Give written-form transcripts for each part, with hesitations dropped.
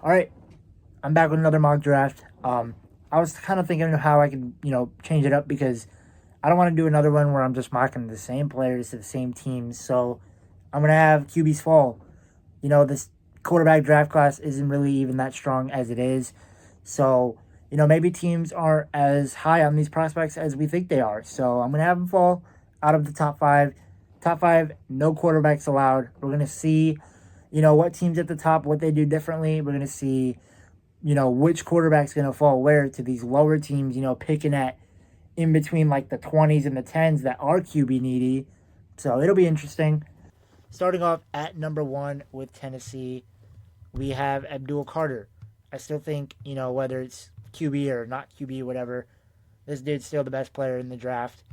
All right, I'm back with another mock draft. I was kind of thinking of how I can, change it up because I don't want to do another one where I'm just mocking the same players to the same teams. So I'm gonna have QB's fall. This quarterback draft class isn't really even that strong as it is. So maybe teams aren't as high on these prospects as we think they are. So I'm gonna have them fall out of the top five. Top five, no quarterbacks allowed. We're gonna see, what teams at the top, what they do differently. We're gonna see which quarterback's going to fall where to these lower teams, picking at in between like the 20s and the 10s that are QB needy. So it'll be interesting. Starting off at number one with Tennessee, we have Abdul Carter. I still think, whether it's QB or not QB, whatever, this dude's still the best player in the draft.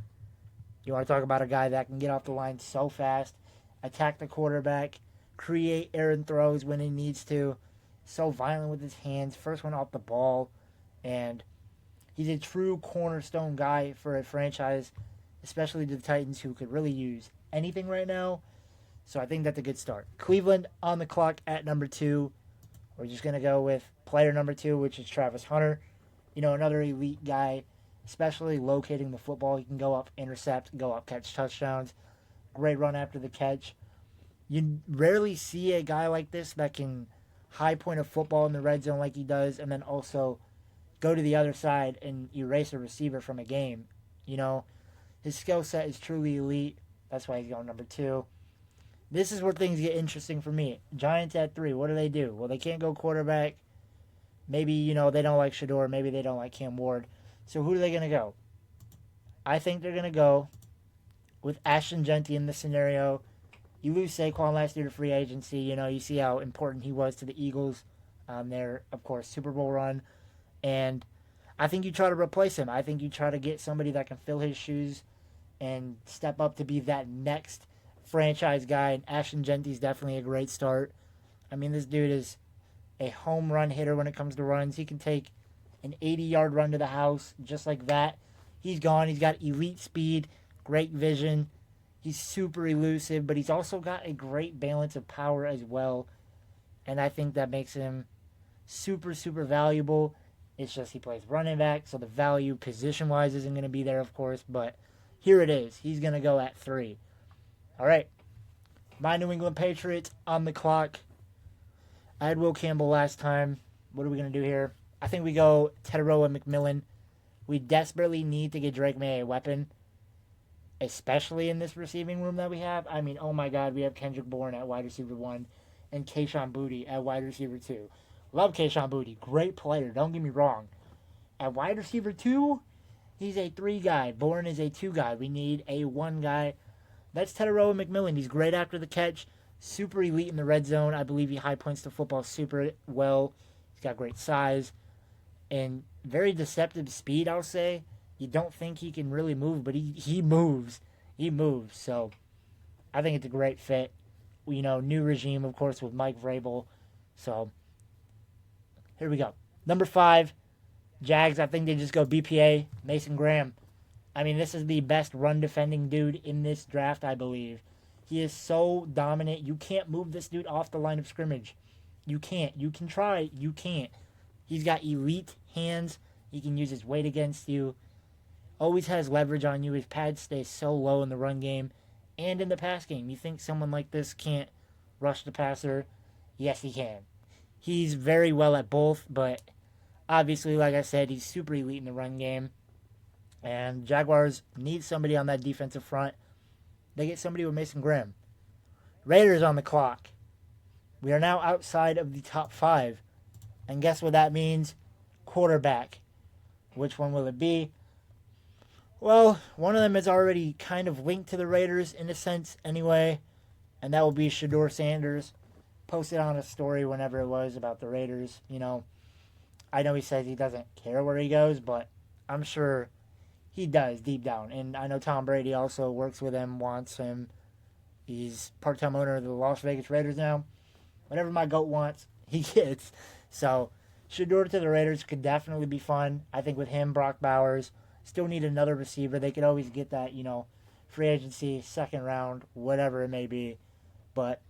You want to talk about a guy that can get off the line so fast, attack the quarterback, create errant throws when he needs to, so violent with his hands, first one off the ball, and he's a true cornerstone guy for a franchise, especially the Titans, who could really use anything right now. So I think that's a good start. Cleveland on the clock at number two. We're just going to go with player number two, which is Travis Hunter. Another elite guy, especially locating the football. He can go up, intercept, go up, catch touchdowns. Great run after the catch. You rarely see a guy like this that can high point a football in the red zone like he does, and then also go to the other side and erase a receiver from a game. His skill set is truly elite. That's why he's going number two. This is where things get interesting for me. Giants at three. What do? Well, they can't go quarterback. Maybe, they don't like Shador. Maybe they don't like Cam Ward. So who are they going to go? I think they're going to go with Ashton Genty in this scenario. You lose Saquon last year to free agency. You see how important he was to the Eagles on their, of course, Super Bowl run. And I think you try to replace him. I think you try to get somebody that can fill his shoes and step up to be that next franchise guy. And Ashton Genty's definitely a great start. I mean, this dude is a home run hitter when it comes to runs. He can take an 80-yard run to the house just like that. He's gone. He's got elite speed, great vision. He's super elusive, but he's also got a great balance of power as well. And I think that makes him super, super valuable. It's just he plays running back, so the value position-wise isn't going to be there, of course. But here it is. He's going to go at three. All right. My New England Patriots on the clock. I had Will Campbell last time. What are we going to do here? I think we go Tedoroa McMillan. We desperately need to get Drake May a weapon, especially in this receiving room that we have. I mean, oh my God, we have Kendrick Bourne at wide receiver 1 and Kayshon Boutte at wide receiver 2. Love Kayshon Boutte. Great player, don't get me wrong. At wide receiver 2, he's a 3 guy. Bourne is a 2 guy. We need a 1 guy. That's Tedoroa McMillan. He's great after the catch. Super elite in the red zone. I believe he high points the football super well. He's got great size and very deceptive speed, I'll say. You don't think he can really move, but he moves. He moves. So I think it's a great fit. New regime, of course, with Mike Vrabel. So here we go. Number 5, Jags. I think they just go BPA, Mason Graham. I mean, this is the best run defending dude in this draft, I believe. He is so dominant. You can't move this dude off the line of scrimmage. You can't. You can try. You can't. He's got elite hands. He can use his weight against you. Always has leverage on you. His pads stay so low in the run game and in the pass game. You think someone like this can't rush the passer? Yes, he can. He's very well at both, but obviously, like I said, he's super elite in the run game. And Jaguars need somebody on that defensive front. They get somebody with Mason Graham. Raiders on the clock. We are now outside of the top 5. And guess what that means? Quarterback. Which one will it be? Well, one of them is already kind of linked to the Raiders in a sense anyway, and that will be Shador Sanders. Posted on a story whenever it was about the Raiders. I know he says he doesn't care where he goes, but I'm sure he does deep down. And I know Tom Brady also works with him, wants him. He's part-time owner of the Las Vegas Raiders now. Whatever my GOAT wants, he gets. So Shador to the Raiders could definitely be fun. I think with him, Brock Bowers, still need another receiver. They could always get that, free agency, second round, whatever it may be. But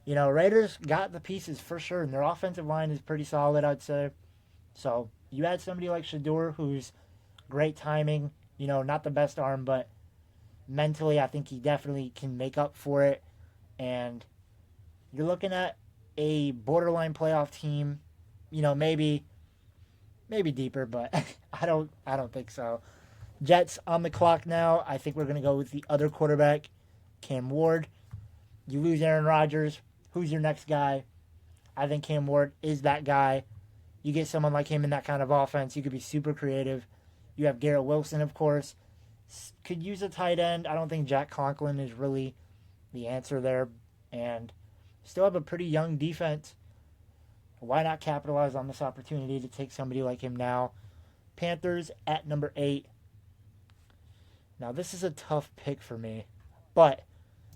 Raiders got the pieces for sure, and their offensive line is pretty solid, I'd say. So you add somebody like Shador, who's great timing, not the best arm, but mentally, I think he definitely can make up for it. And you're looking at a borderline playoff team, maybe deeper, but I don't think so. Jets on the clock now. I think we're going to go with the other quarterback, Cam Ward. You lose Aaron Rodgers. Who's your next guy? I think Cam Ward is that guy. You get someone like him in that kind of offense, you could be super creative. You have Garrett Wilson, of course. Could use a tight end. I don't think Jack Conklin is really the answer there. And still have a pretty young defense. Why not capitalize on this opportunity to take somebody like him now? Panthers at number 8. Now, this is a tough pick for me. But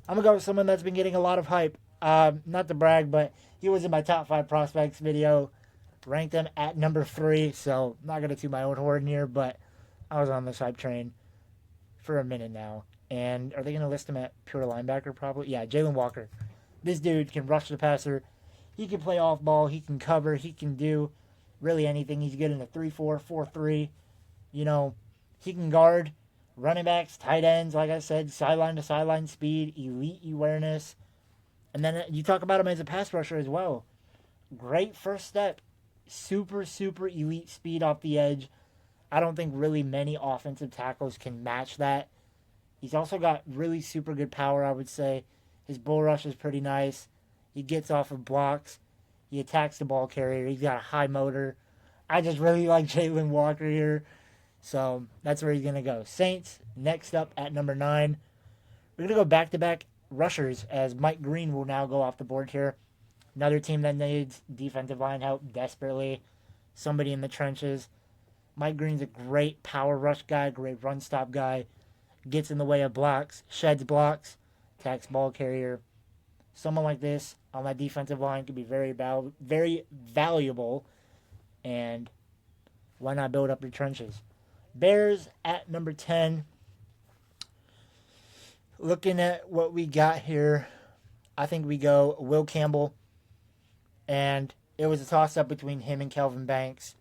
I'm going to go with someone that's been getting a lot of hype. Not to brag, but he was in my top 5 prospects video. Ranked him at number 3. So, I'm not going to toot my own horn here, but I was on this hype train for a minute now. And are they going to list him at pure linebacker probably? Yeah, Jalen Walker. This dude can rush the passer. He can play off ball. He can cover. He can do really anything. He's good in a 3-4, 4-3. He can guard running backs, tight ends, like I said, sideline to sideline speed, elite awareness. And then you talk about him as a pass rusher as well. Great first step. Super, super elite speed off the edge. I don't think really many offensive tackles can match that. He's also got really super good power, I would say. His bull rush is pretty nice. He gets off of blocks. He attacks the ball carrier. He's got a high motor. I just really like Jalen Walker here. So that's where he's going to go. Saints, next up at number 9. We're going to go back-to-back rushers as Mike Green will now go off the board here. Another team that needs defensive line help desperately. Somebody in the trenches. Mike Green's a great power rush guy, great run stop guy. Gets in the way of blocks, sheds blocks, attacks ball carrier. Someone like this on that defensive line could be very valuable. And why not build up your trenches? Bears at number 10. Looking at what we got here, I think we go Will Campbell. And it was a toss-up between him and Kelvin Banks.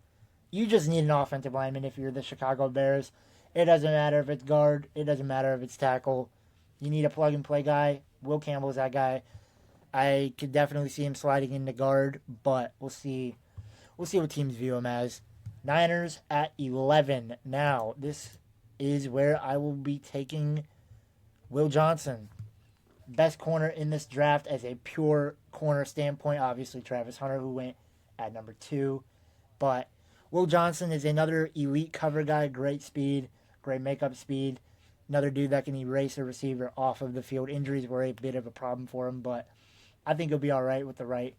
You just need an offensive lineman if you're the Chicago Bears. It doesn't matter if it's guard. It doesn't matter if it's tackle. You need a plug-and-play guy. Will Campbell's that guy. I could definitely see him sliding into guard, but we'll see. We'll see what teams view him as. Niners at 11. Now, this is where I will be taking Will Johnson. Best corner in this draft as a pure corner standpoint. Obviously, Travis Hunter, who went at number 2. But Will Johnson is another elite cover guy. Great speed, great makeup speed. Another dude that can erase a receiver off of the field. Injuries were a bit of a problem for him, but I think he'll be all right with the right,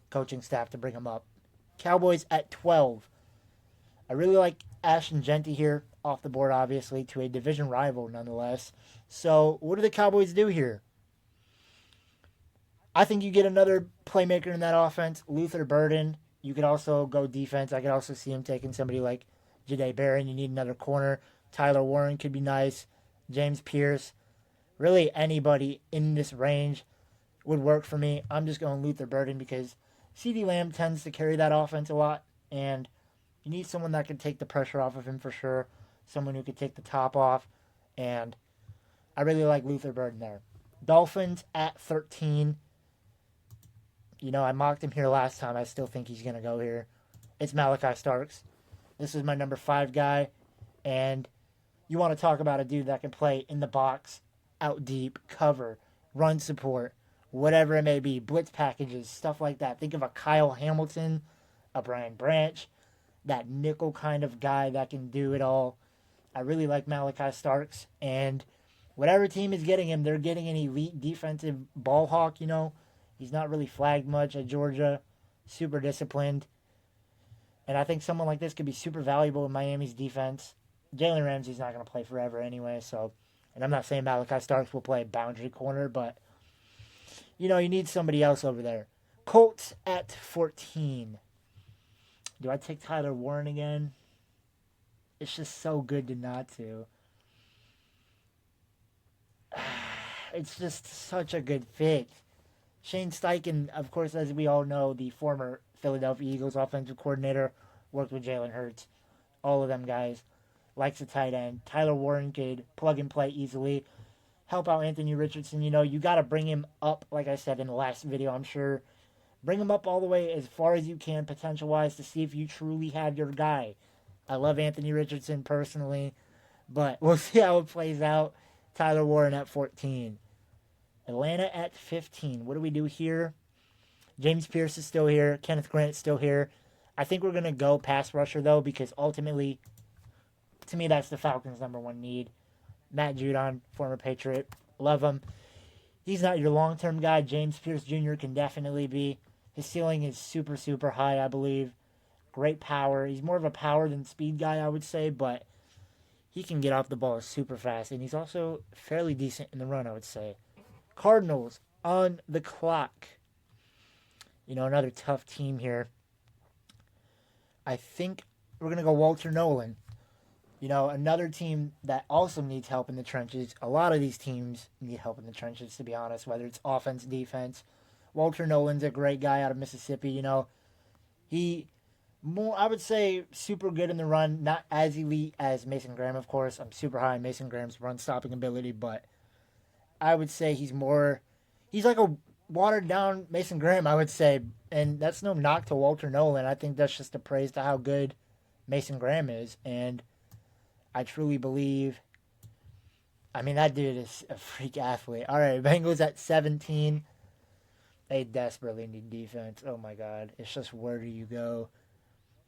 coaching staff to bring him up. Cowboys at 12. I really like Ashton Genty here, off the board, obviously, to a division rival, nonetheless. So, what do the Cowboys do here? I think you get another playmaker in that offense, Luther Burden. You could also go defense. I could also see him taking somebody like Jahdae Barron. You need another corner. Tyler Warren could be nice. James Pierce. Really anybody in this range would work for me. I'm just going Luther Burden because CeeDee Lamb tends to carry that offense a lot. And you need someone that can take the pressure off of him for sure. Someone who could take the top off. And I really like Luther Burden there. Dolphins at 13. I mocked him here last time. I still think he's going to go here. It's Malachi Starks. This is my number 5 guy. And you want to talk about a dude that can play in the box, out deep, cover, run support, whatever it may be, blitz packages, stuff like that. Think of a Kyle Hamilton, a Brian Branch, that nickel kind of guy that can do it all. I really like Malachi Starks. And whatever team is getting him, they're getting an elite defensive ball hawk, He's not really flagged much at Georgia. Super disciplined. And I think someone like this could be super valuable in Miami's defense. Jalen Ramsey's not going to play forever anyway, so. And I'm not saying Malachi Starks will play boundary corner, but, you need somebody else over there. Colts at 14. Do I take Tyler Warren again? It's just so good to not to. It's just such a good fit. Shane Steichen, of course, as we all know, the former Philadelphia Eagles offensive coordinator, worked with Jalen Hurts. All of them guys. Likes a tight end. Tyler Warren could plug and play easily. Help out Anthony Richardson. You got to bring him up, like I said in the last video, I'm sure. Bring him up all the way as far as you can, potential wise, to see if you truly have your guy. I love Anthony Richardson personally, but we'll see how it plays out. Tyler Warren at 14. Atlanta at 15. What do we do here? James Pierce is still here. Kenneth Grant is still here. I think we're going to go pass rusher, though, because ultimately, to me, that's the Falcons' number one need. Matt Judon, former Patriot. Love him. He's not your long-term guy. James Pierce Jr. can definitely be. His ceiling is super, super high, I believe. Great power. He's more of a power than speed guy, I would say, but he can get off the ball super fast, and he's also fairly decent in the run, I would say. Cardinals on the clock. Another tough team here. I think we're going to go Walter Nolan. Another team that also needs help in the trenches. A lot of these teams need help in the trenches, to be honest, whether it's offense, defense. Walter Nolan's a great guy out of Mississippi. I would say, super good in the run. Not as elite as Mason Graham, of course. I'm super high on Mason Graham's run-stopping ability, but I would say he's like a watered-down Mason Graham, I would say. And that's no knock to Walter Nolan. I think that's just a praise to how good Mason Graham is. And I truly believe, that dude is a freak athlete. All right, Bengals at 17. They desperately need defense. Oh, my God. It's just, where do you go?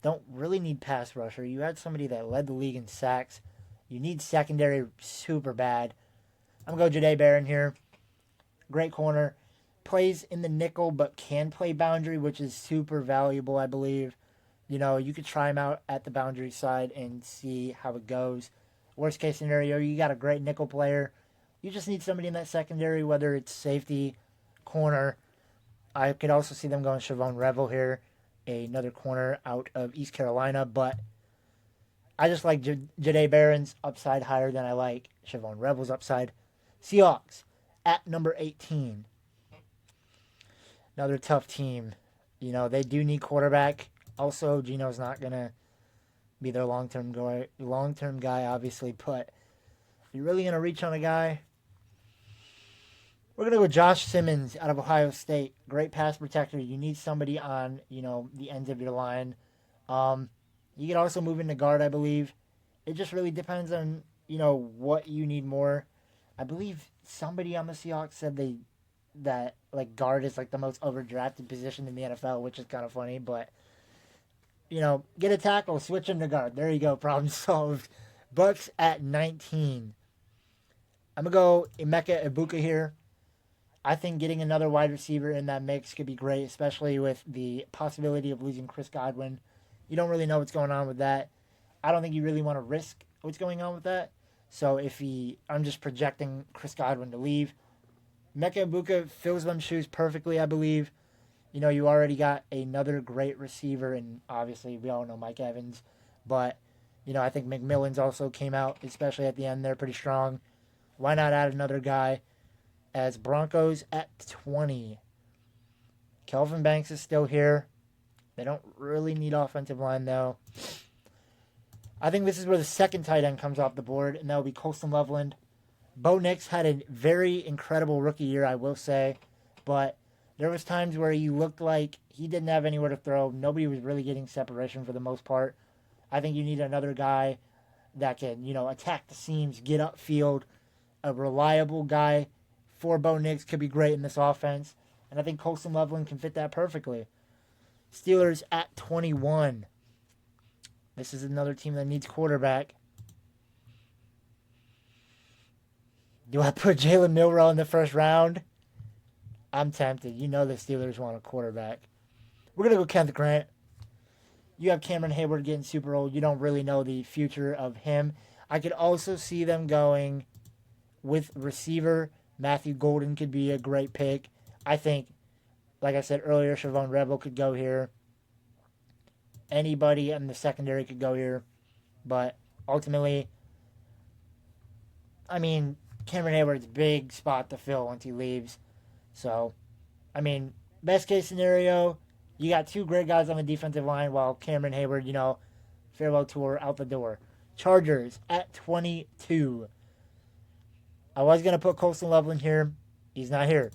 Don't really need pass rusher. You had somebody that led the league in sacks. You need secondary super bad. I'm going to go Jahdae Barron here. Great corner. Plays in the nickel but can play boundary, which is super valuable, I believe. You could try him out at the boundary side and see how it goes. Worst case scenario, you got a great nickel player. You just need somebody in that secondary, whether it's safety, corner. I could also see them going Siobhan Revel here, another corner out of East Carolina. But I just like Jahdae Barron's upside higher than I like Siobhan Revel's upside. Seahawks at number 18. Another tough team. They do need quarterback. Also, Gino's not going to be their long-term guy, obviously. But if you're really going to reach on a guy, we're going to go Josh Simmons out of Ohio State. Great pass protector. You need somebody on, the ends of your line. You can also move into guard, I believe. It just really depends on, what you need more. I believe somebody on the Seahawks said that guard is the most overdrafted position in the NFL, which is kind of funny, but get a tackle, switch him to guard. There you go, problem solved. Bucks at 19. I'm gonna go Emeka Ibuka here. I think getting another wide receiver in that mix could be great, especially with the possibility of losing Chris Godwin. You don't really know what's going on with that. I don't think you really want to risk what's going on with that. So I'm just projecting Chris Godwin to leave. Emeka Ibuka fills them shoes perfectly, I believe. You already got another great receiver, and obviously we all know Mike Evans. But, I think McMillan's also came out, especially at the end. They're pretty strong. Why not add another guy? As Broncos at 20. Kelvin Banks is still here. They don't really need offensive line, though. I think this is where the second tight end comes off the board, and that will be Colston Loveland. Bo Nix had a very incredible rookie year, I will say. But there was times where he looked like he didn't have anywhere to throw. Nobody was really getting separation for the most part. I think you need another guy that can, attack the seams, get upfield. A reliable guy for Bo Nix could be great in this offense. And I think Colston Loveland can fit that perfectly. Steelers at 21. This is another team that needs quarterback. Do I put Jalen Milroe in the first round? I'm tempted. The Steelers want a quarterback. We're going to go Kenneth Grant. You have Cameron Hayward getting super old. You don't really know the future of him. I could also see them going with receiver. Matthew Golden could be a great pick. I think, like I said earlier, Siobhan Revel could go here. Anybody in the secondary could go here. But ultimately, Cameron Hayward's a big spot to fill once he leaves. So I mean, best case scenario, you got two great guys on the defensive line while Cameron Hayward, farewell tour out the door. Chargers at 22. I was going to put Colston Loveland here. He's not here.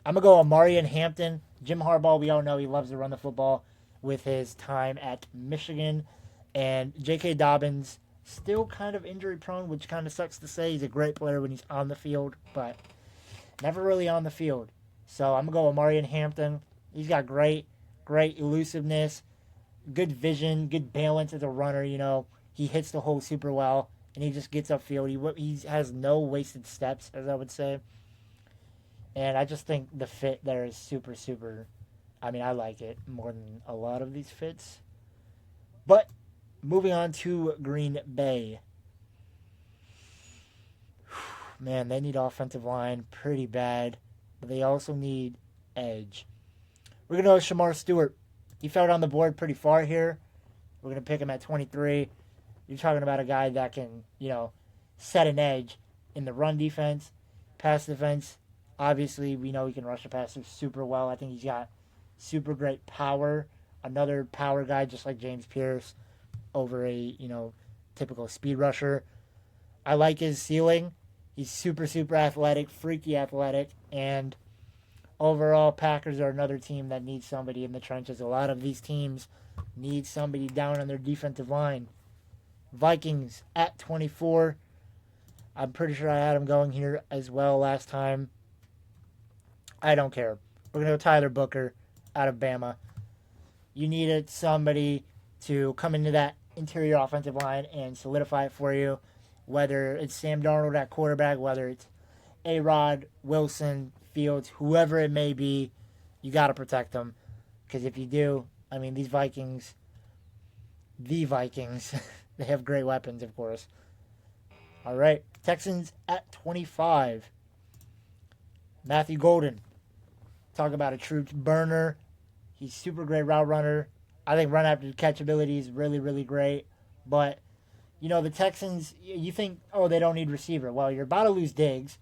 I'm going to go Amari and Hampton. Jim Harbaugh, we all know he loves to run the football with his time at Michigan. And J.K. Dobbins, still kind of injury prone, which kind of sucks to say. He's a great player when he's on the field, but never really on the field. So I'm going to go Amari and Hampton. He's got great elusiveness, good vision, good balance as a runner. He hits the hole super well, and he just gets upfield. He has no wasted steps, as I would say. And I just think the fit there is super, super. I mean, I like it more than a lot of these fits. But moving on to Green Bay. Man, they need offensive line pretty bad. But they also need edge. We're going to go with Shamar Stewart. He fell down the board pretty far here. We're going to pick him at 23. You're talking about a guy that can, set an edge in the run defense, pass defense. Obviously, we know he can rush the passer super well. I think he's got super great power. Another power guy, just like James Pierce, over a, typical speed rusher. I like his ceiling. He's super, super athletic, freaky athletic. And overall, Packers are another team that needs somebody in the trenches. A lot of these teams need somebody down on their defensive line. Vikings at 24. I'm pretty sure I had him going here as well last time. I don't care. We're going to go Tyler Booker out of Bama. You needed somebody to come into that interior offensive line and solidify it for you. Whether it's Sam Darnold at quarterback, whether it's A-Rod, Wilson, Fields, whoever it may be, you got to protect them. Because if you do, I mean, these Vikings, they have great weapons, of course. All right, Texans at 25. Matthew Golden. Talk about a true burner. He's super great route runner. I think run after catch ability is really, really great. But, the Texans, you think, they don't need receiver. Well, you're about to lose Diggs.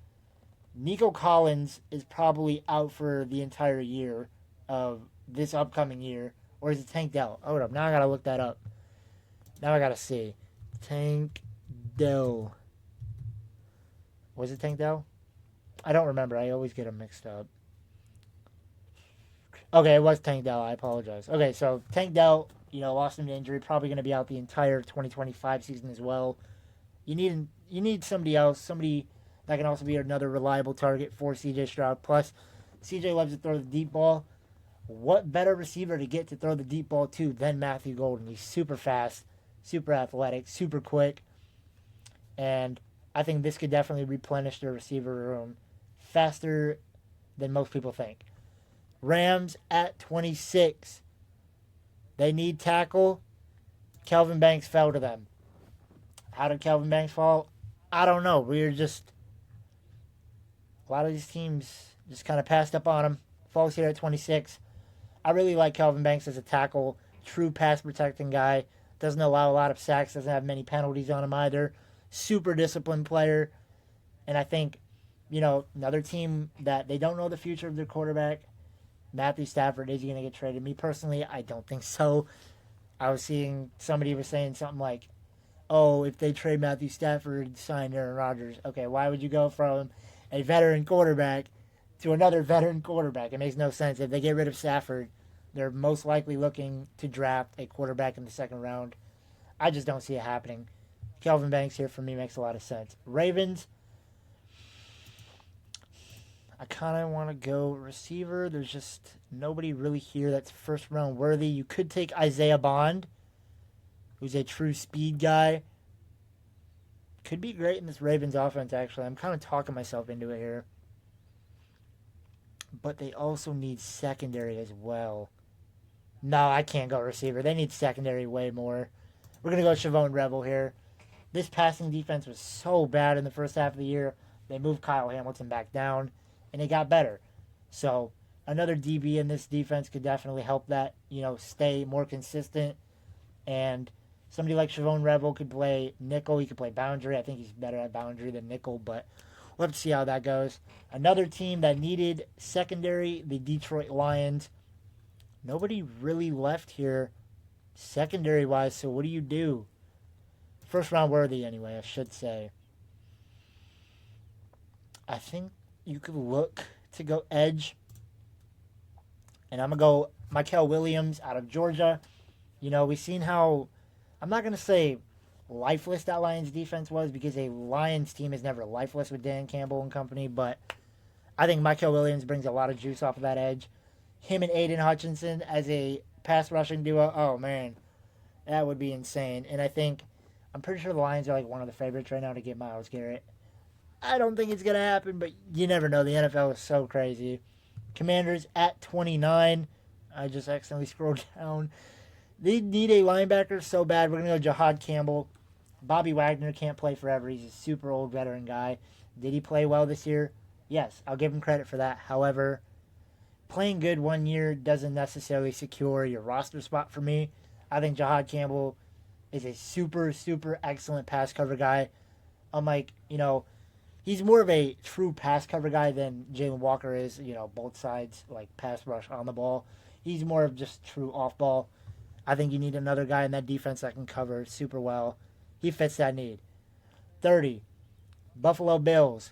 Nico Collins is probably out for the entire year of this upcoming year. Or is it Tank Dell? Hold up. Now I got to look that up. Now I got to see. Tank Dell. Was it Tank Dell? I don't remember. I always get them mixed up. Okay, it was Tank Dell. I apologize. Okay, so Tank Dell, lost him to injury. Probably going to be out the entire 2025 season as well. You need somebody else. Somebody that can also be another reliable target for C.J. Stroud. Plus, C.J. loves to throw the deep ball. What better receiver to get to throw the deep ball to than Matthew Golden? He's super fast, super athletic, super quick. And I think this could definitely replenish their receiver room faster than most people think. Rams at 26. They need tackle. Kelvin Banks fell to them. How did Kelvin Banks fall? I don't know. A lot of these teams just kind of passed up on him. Falls here at 26. I really like Kelvin Banks as a tackle. True pass protecting guy. Doesn't allow a lot of sacks. Doesn't have many penalties on him either. Super disciplined player. And I think, another team that they don't know the future of their quarterback. Matthew Stafford, is he going to get traded? Me personally, I don't think so. I was seeing somebody was saying something like, if they trade Matthew Stafford, sign Aaron Rodgers. Okay, why would you go from a veteran quarterback to another veteran quarterback? It makes no sense. If they get rid of Stafford, they're most likely looking to draft a quarterback in the second round. I just don't see it happening. Kelvin Banks here for me makes a lot of sense. Ravens, I kind of want to go receiver. There's just nobody really here that's first round worthy. You could take Isaiah Bond, who's a true speed guy. Could be great in this Ravens offense, actually. I'm kind of talking myself into it here. But they also need secondary as well. No, I can't go receiver. They need secondary way more. We're going to go Chavon Rebel here. This passing defense was so bad in the first half of the year. They moved Kyle Hamilton back down, and it got better. So another DB in this defense could definitely help that, stay more consistent. And somebody like Chavon Rebel could play nickel. He could play boundary. I think he's better at boundary than nickel, but We'll have to see how that goes. Another team that needed secondary, the Detroit Lions. Nobody really left here secondary-wise, so what do you do? First round worthy, anyway, I should say. I think you could look to go edge. And I'm going to go Mykel Williams out of Georgia. You know, we've seen how, I'm not going to say lifeless that Lions defense was, because a Lions team is never lifeless with Dan Campbell and company, but I think Mykel Williams brings a lot of juice off of that edge. Him and Aiden Hutchinson as a pass rushing duo, oh man, that would be insane. And I'm pretty sure the Lions are like one of the favorites right now to get Myles Garrett. I don't think it's going to happen, but you never know. The NFL is so crazy. Commanders at 29. I just accidentally scrolled down. They need a linebacker so bad. We're going to go Jahad Campbell. Bobby Wagner can't play forever. He's a super old veteran guy. Did he play well this year? Yes, I'll give him credit for that. However, playing good 1 year doesn't necessarily secure your roster spot for me. I think Jahad Campbell is a super, super excellent pass cover guy. Unlike, he's more of a true pass cover guy than Jalen Walker is, both sides, like pass rush on the ball. He's more of just true off ball. I think you need another guy in that defense that can cover super well. He fits that need. 30, Buffalo Bills.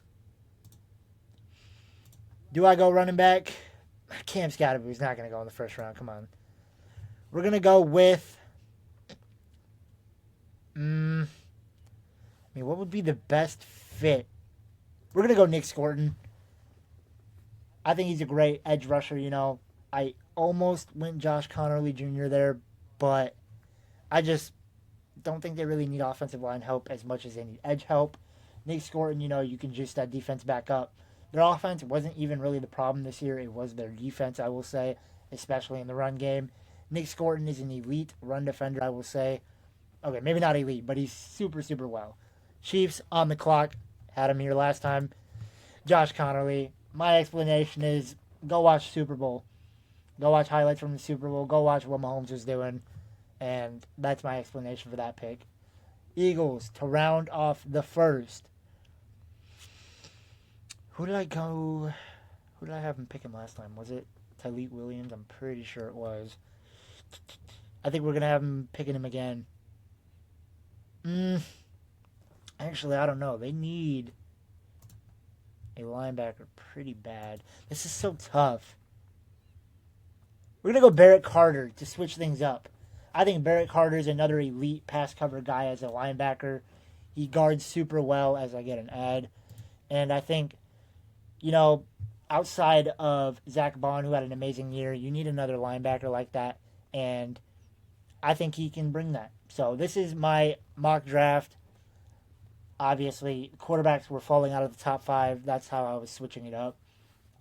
Do I go running back? Cam Scatterboo's not going to go in the first round. Come on. We're going to go with... what would be the best fit? We're going to go Nick Scorton. I think he's a great edge rusher, I almost went Josh Connerly Jr. there, but I just don't think they really need offensive line help as much as they need edge help. Nick Scorton, you can juice that defense back up. Their offense wasn't even really the problem this year. It was their defense, I will say, especially in the run game. Nick Scorton is an elite run defender, I will say. Okay, maybe not elite, but he's super, super well. Chiefs on the clock. Had him here last time. Josh Connerly. My explanation is go watch Super Bowl. Go watch highlights from the Super Bowl. Go watch what Mahomes was doing. And that's my explanation for that pick. Eagles to round off the first. Who did I have him picking last time? Was it Tyleek Williams? I'm pretty sure it was. I think we're going to have him picking him again. Actually, I don't know. They need a linebacker pretty bad. This is so tough. We're going to go Barrett Carter to switch things up. I think Barrett Carter is another elite pass cover guy as a linebacker. He guards super well as I get an ad. And I think, outside of Zach Bond, who had an amazing year, you need another linebacker like that. And I think he can bring that. So this is my mock draft. Obviously, quarterbacks were falling out of the top 5. That's how I was switching it up.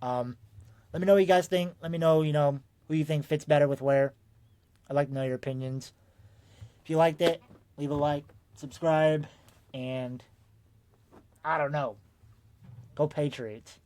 Let me know what you guys think. Let me know, who you think fits better with where. I'd like to know your opinions. If you liked it, leave a like, subscribe, and I don't know. Go Patriots.